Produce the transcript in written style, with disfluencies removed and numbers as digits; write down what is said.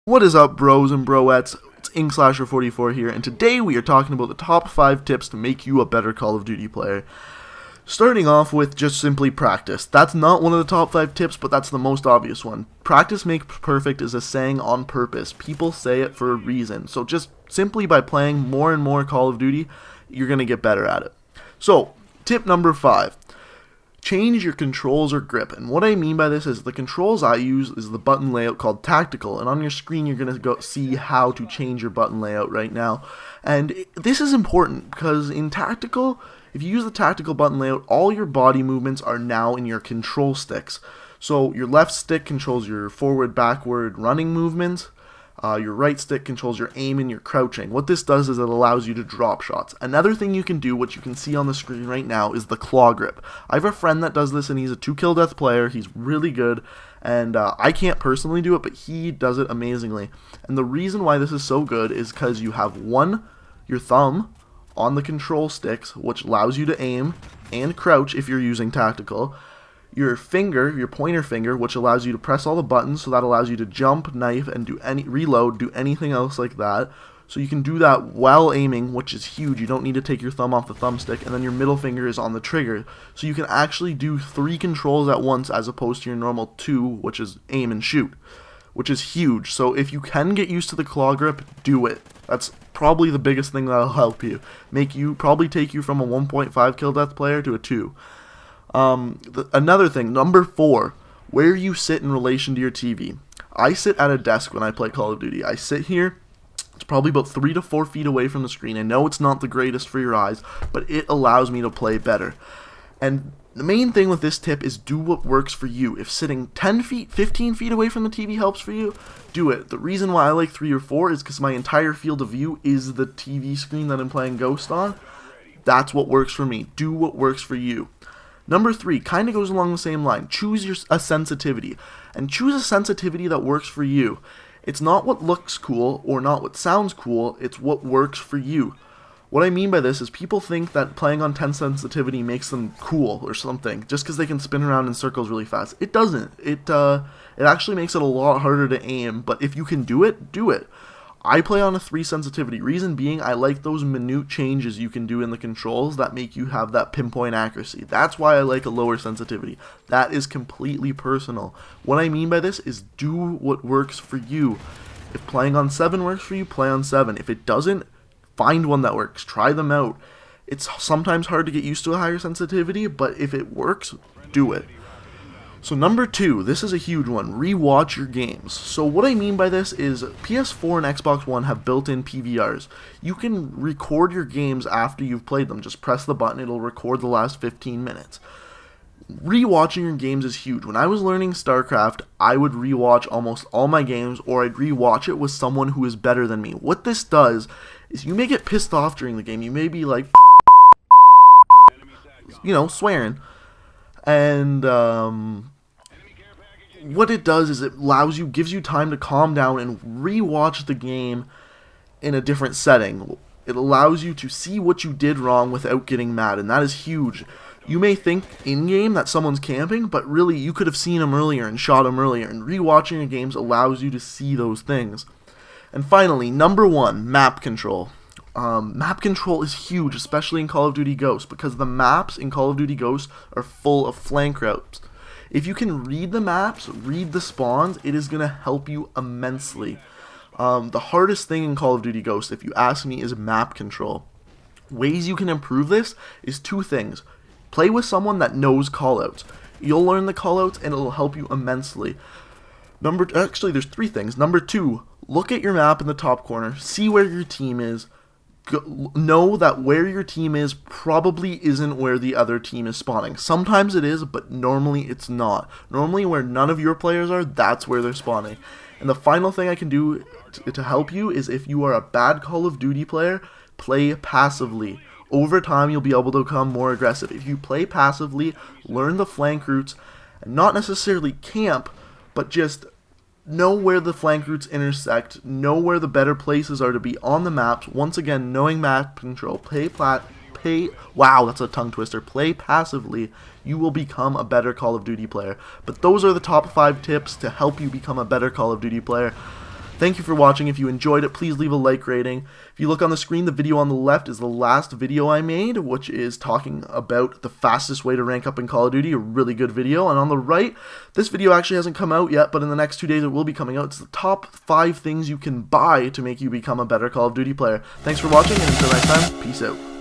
What is up, bros and broettes? It's InkSlasher44 here, and today we are talking about the top 5 tips to make you a better Call of Duty player. Starting off with just simply practice. That's not one of the top 5 tips, but that's the most obvious one. Practice makes perfect is a saying on purpose. People say it for a reason. So just simply by playing more and more Call of Duty, you're going to get better at it. So, tip number 5. Change your controls or grip, and what I mean by this is the controls I use is the button layout called tactical, and on your screen you're going to go see how to change your button layout right now. And this is important because in tactical, if you use the tactical button layout, all your body movements are now in your control sticks. So your left stick controls your forward, backward, running movements. Your right stick controls your aim and your crouching. What this does is it allows you to drop shots. Another thing you can do, which you can see on the screen right now, is the claw grip. I have a friend that does this and he's a 2-kill death player. He's really good, and I can't personally do it, but he does it amazingly. And the reason why this is so good is because you have your thumb on the control sticks, which allows you to aim and crouch if you're using tactical. Your finger, your pointer finger, which allows you to press all the buttons, so that allows you to jump, knife, and reload, do anything else like that. So you can do that while aiming, which is huge. You don't need to take your thumb off the thumbstick, and then your middle finger is on the trigger. So you can actually do 3 controls at once as opposed to your normal 2, which is aim and shoot, which is huge. So if you can get used to the claw grip, do it. That's probably the biggest thing that'll help you. Probably take you from a 1.5 kill death player to a 2. Another thing, number 4, where you sit in relation to your TV. I sit at a desk when I play Call of Duty. I sit here, it's probably about 3 to 4 feet away from the screen. I know it's not the greatest for your eyes, but it allows me to play better. And the main thing with this tip is do what works for you. If sitting 10 feet, 15 feet away from the TV helps for you, do it. The reason why I like 3 or 4 is because my entire field of view is the TV screen that I'm playing Ghost on. That's what works for me. Do what works for you. Number 3 kind of goes along the same line. Choose a sensitivity, and choose a sensitivity that works for you. It's not what looks cool or not what sounds cool, it's what works for you. What I mean by this is people think that playing on 10 sensitivity makes them cool or something, just because they can spin around in circles really fast. It doesn't. It actually makes it a lot harder to aim, but if you can do it, do it. I play on a 3 sensitivity. Reason being, I like those minute changes you can do in the controls that make you have that pinpoint accuracy. That's why I like a lower sensitivity. That is completely personal. What I mean by this is do what works for you. If playing on 7 works for you, play on 7. If it doesn't, find one that works. Try them out. It's sometimes hard to get used to a higher sensitivity, but if it works, do it. So number 2, this is a huge one, rewatch your games. So what I mean by this is PS4 and Xbox One have built-in PVRs. You can record your games after you've played them. Just press the button, it'll record the last 15 minutes. Rewatching your games is huge. When I was learning StarCraft, I would rewatch almost all my games, or I'd rewatch it with someone who is better than me. What this does is you may get pissed off during the game. You may be like, swearing. And what it does is it gives you time to calm down and rewatch the game in a different setting. It allows you to see what you did wrong without getting mad, and that is huge. You may think in-game that someone's camping, but really you could have seen him earlier and shot him earlier, and rewatching your games allows you to see those things. And finally, number 1, map control. Map control is huge, especially in Call of Duty Ghosts, because the maps in Call of Duty Ghosts are full of flank routes. If you can read the maps, read the spawns, it is going to help you immensely. The hardest thing in Call of Duty Ghosts, if you ask me, is map control. Ways you can improve this is 2 things. Play with someone that knows callouts. You'll learn the callouts and it'll help you immensely. Actually, there's 3 things. Number 2, look at your map in the top corner, see where your team is. Know that where your team is probably isn't where the other team is spawning. Sometimes it is, but normally it's not. Normally where none of your players are, that's where they're spawning. And the final thing I can do to help you is if you are a bad Call of Duty player, play passively. Over time, you'll be able to become more aggressive. If you play passively, learn the flank routes, and not necessarily camp, but just know where the flank routes intersect, know where the better places are to be on the maps. Once again, knowing map control, wow, that's a tongue twister, play passively, you will become a better Call of Duty player. But those are the top 5 tips to help you become a better Call of Duty player. Thank you for watching. If you enjoyed it, please leave a like rating. If you look on the screen, the video on the left is the last video I made, which is talking about the fastest way to rank up in Call of Duty, a really good video. And on the right, this video actually hasn't come out yet, but in the next 2 days it will be coming out. It's the top 5 things you can buy to make you become a better Call of Duty player. Thanks for watching, and until next time, peace out.